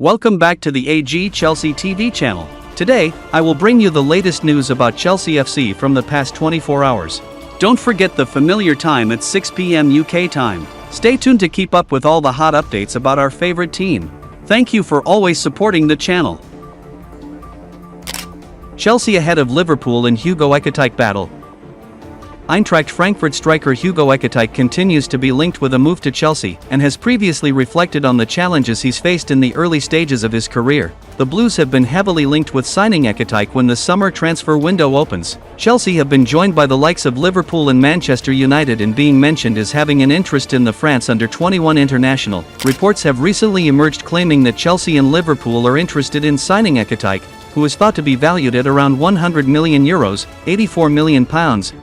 Welcome back to the AG Chelsea TV channel. Today, I will bring you the latest news about Chelsea FC from the past 24 hours. Don't forget the familiar time at 6 p.m. UK time. Stay tuned to keep up with all the hot updates about our favorite team. Thank you for always supporting the channel. Chelsea ahead of Liverpool in HUGO EKITIKE battle. Eintracht Frankfurt striker HUGO EKITIKE continues to be linked with a move to Chelsea and has previously reflected on the challenges he's faced in the early stages of his career. The Blues have been heavily linked with signing EKITIKE when the summer transfer window opens. Chelsea have been joined by the likes of Liverpool and Manchester United in being mentioned as having an interest in the France under-21 international. Reports have recently emerged claiming that Chelsea and Liverpool are interested in signing EKITIKE, who is thought to be valued at around €100 million, £84 million,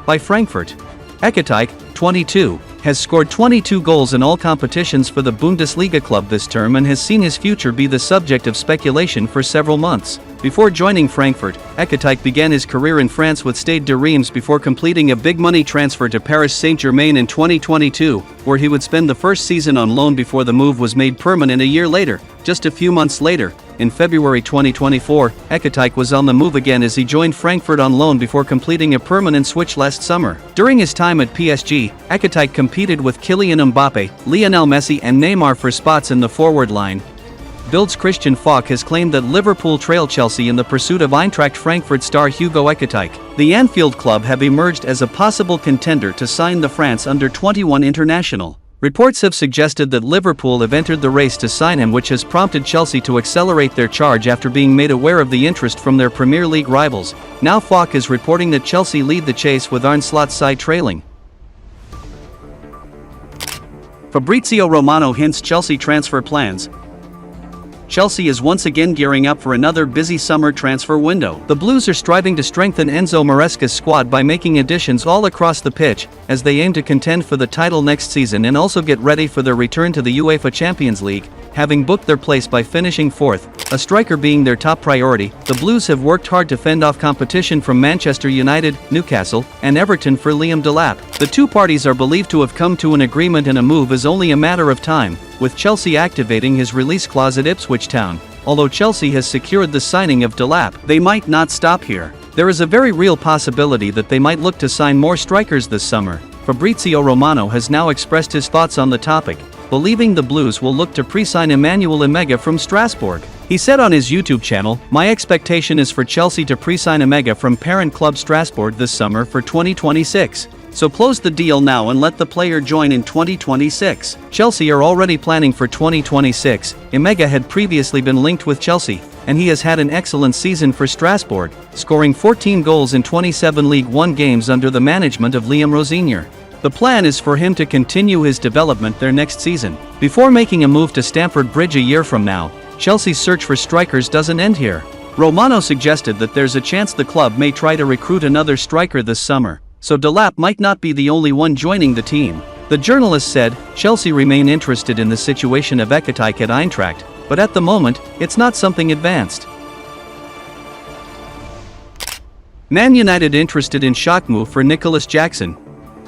by Frankfurt. EKITIKE, 22, has scored 22 goals in all competitions for the Bundesliga club this term and has seen his future be the subject of speculation for several months. Before joining Frankfurt, EKITIKE began his career in France with Stade de Reims before completing a big-money transfer to Paris Saint-Germain in 2022, where he would spend the first season on loan before the move was made permanent a year later. Just a few months later, in February 2024, EKITIKE was on the move again as he joined Frankfurt on loan before completing a permanent switch last summer. During his time at PSG, EKITIKE competed with Kylian Mbappe, Lionel Messi and Neymar for spots in the forward line. Bild's Christian Falk has claimed that Liverpool trail Chelsea in the pursuit of Eintracht Frankfurt star HUGO EKITIKE. The Anfield club have emerged as a possible contender to sign the France under-21 international. Reports have suggested that Liverpool have entered the race to sign him, which has prompted Chelsea to accelerate their charge after being made aware of the interest from their Premier League rivals. Now Falk is reporting that Chelsea lead the chase with Arne Slot's side trailing. Fabrizio Romano hints Chelsea transfer plans. Chelsea is once again gearing up for another busy summer transfer window. The Blues are striving to strengthen Enzo Maresca's squad by making additions all across the pitch, as they aim to contend for the title next season and also get ready for their return to the UEFA Champions League, having booked their place by finishing fourth. A striker being their top priority, the Blues have worked hard to fend off competition from Manchester United, Newcastle, and Everton for Liam Delap. The two parties are believed to have come to an agreement, and a move is only a matter of time, with Chelsea activating his release clause at Ipswich Town. Although Chelsea has secured the signing of Delap, they might not stop here. There is a very real possibility that they might look to sign more strikers this summer. Fabrizio Romano has now expressed his thoughts on the topic, believing the Blues will look to pre-sign Emmanuel Emega from Strasbourg. He said on his YouTube channel, "My expectation is for Chelsea to pre-sign Emega from parent club Strasbourg this summer for 2026. So close the deal now and let the player join in 2026. Chelsea are already planning for 2026. Emega had previously been linked with Chelsea, and he has had an excellent season for Strasbourg, scoring 14 goals in 27 League One games under the management of Liam Rosenior. The plan is for him to continue his development there next season. Before making a move to Stamford Bridge a year from now, Chelsea's search for strikers doesn't end here. Romano suggested that there's a chance the club may try to recruit another striker this summer, so Delap might not be the only one joining the team. The journalist said, Chelsea remain interested in the situation of EKITIKE at Eintracht, but at the moment, it's not something advanced. Man United interested in shock move for Nicolas Jackson.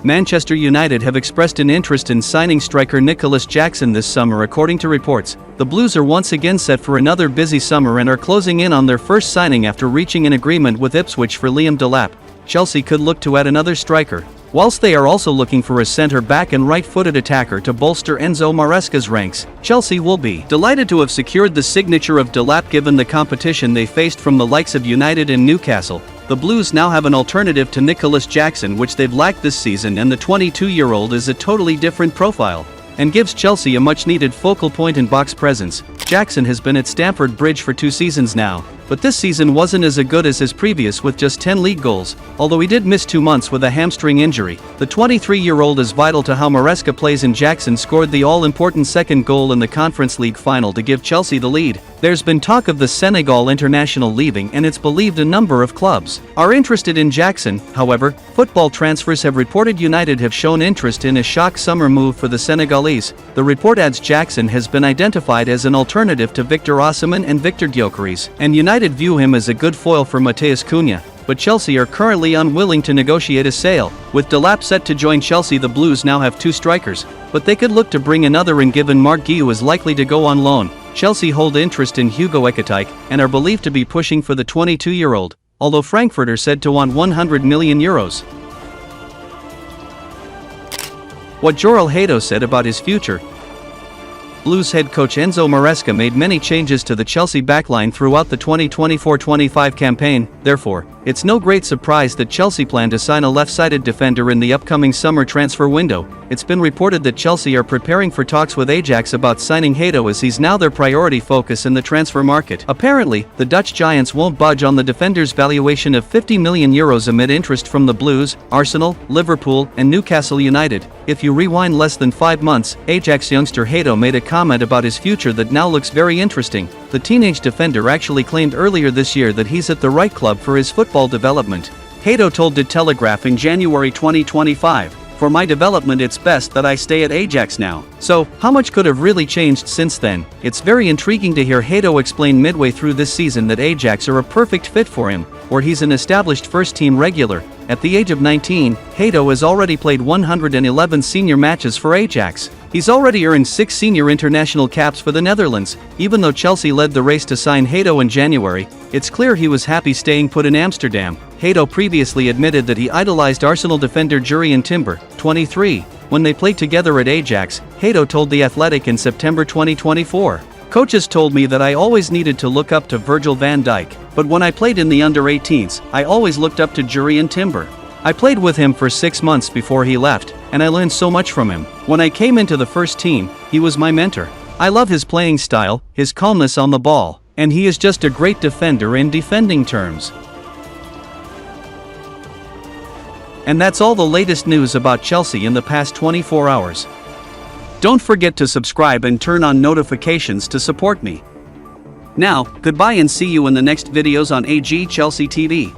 Manchester United have expressed an interest in signing striker Nicolas Jackson this summer, according to reports. The Blues are once again set for another busy summer and are closing in on their first signing after reaching an agreement with Ipswich for Liam Delap. Chelsea could look to add another striker, whilst they are also looking for a centre-back and right-footed attacker to bolster Enzo Maresca's ranks. Chelsea will be delighted to have secured the signature of Delap given the competition they faced from the likes of United and Newcastle. The Blues now have an alternative to Nicolas Jackson, which they've lacked this season, and the 22-year-old is a totally different profile and gives Chelsea a much-needed focal point in box presence. Jackson has been at Stamford Bridge for 2 seasons now, but this season wasn't as good as his previous with just 10 league goals, although he did miss 2 months with a hamstring injury. The 23-year-old is vital to how Maresca plays, and Jackson scored the all-important second goal in the Conference League final to give Chelsea the lead. There's been talk of the Senegal international leaving, and it's believed a number of clubs are interested in Jackson. However, Football Transfers have reported United have shown interest in a shock summer move for the Senegalese. The report adds Jackson has been identified as an alternative to Victor Osimhen and Victor Gyökeres, and United view him as a good foil for Matheus Cunha. but Chelsea are currently unwilling to negotiate a sale. With Delap set to join Chelsea, the Blues now have 2 strikers, but they could look to bring another in given Mark Guiu is likely to go on loan. Chelsea hold interest in HUGO EKITIKE and are believed to be pushing for the 22-year-old, although Frankfurt are said to want €100 million. What Joel Hato said about his future. Blues head coach Enzo Maresca made many changes to the Chelsea backline throughout the 2024-25 campaign, therefore, it's no great surprise that Chelsea plan to sign a left-sided defender in the upcoming summer transfer window. It's been reported that Chelsea are preparing for talks with Ajax about signing Hato, as he's now their priority focus in the transfer market. Apparently, the Dutch giants won't budge on the defender's valuation of €50 million amid interest from the Blues, Arsenal, Liverpool, and Newcastle United. If you rewind less than 5 months, Ajax youngster Hato made a comment about his future that now looks very interesting. The teenage defender actually claimed earlier this year that he's at the right club for his football development. Hato told The Telegraph in January 2025, "For my development it's best that I stay at Ajax now." So, how much could have really changed since then? It's very intriguing to hear Hato explain midway through this season that Ajax are a perfect fit for him, where he's an established first-team regular. At the age of 19, Hato has already played 111 senior matches for Ajax. He's already earned 6 senior international caps for the Netherlands. Even though Chelsea led the race to sign Hato in January, it's clear he was happy staying put in Amsterdam. Hato previously admitted that he idolized Arsenal defender Jurrien Timber, 23. When they played together at Ajax, Hato told The Athletic in September 2024. "Coaches told me that I always needed to look up to Virgil van Dijk, but when I played in the under-18s, I always looked up to Jurrien Timber. I played with him for 6 months before he left, and I learned so much from him. When I came into the first team, he was my mentor. I love his playing style, his calmness on the ball, and he is just a great defender in defending terms." And that's all the latest news about Chelsea in the past 24 hours. Don't forget to subscribe and turn on notifications to support me. Now, goodbye and see you in the next videos on AG Chelsea TV.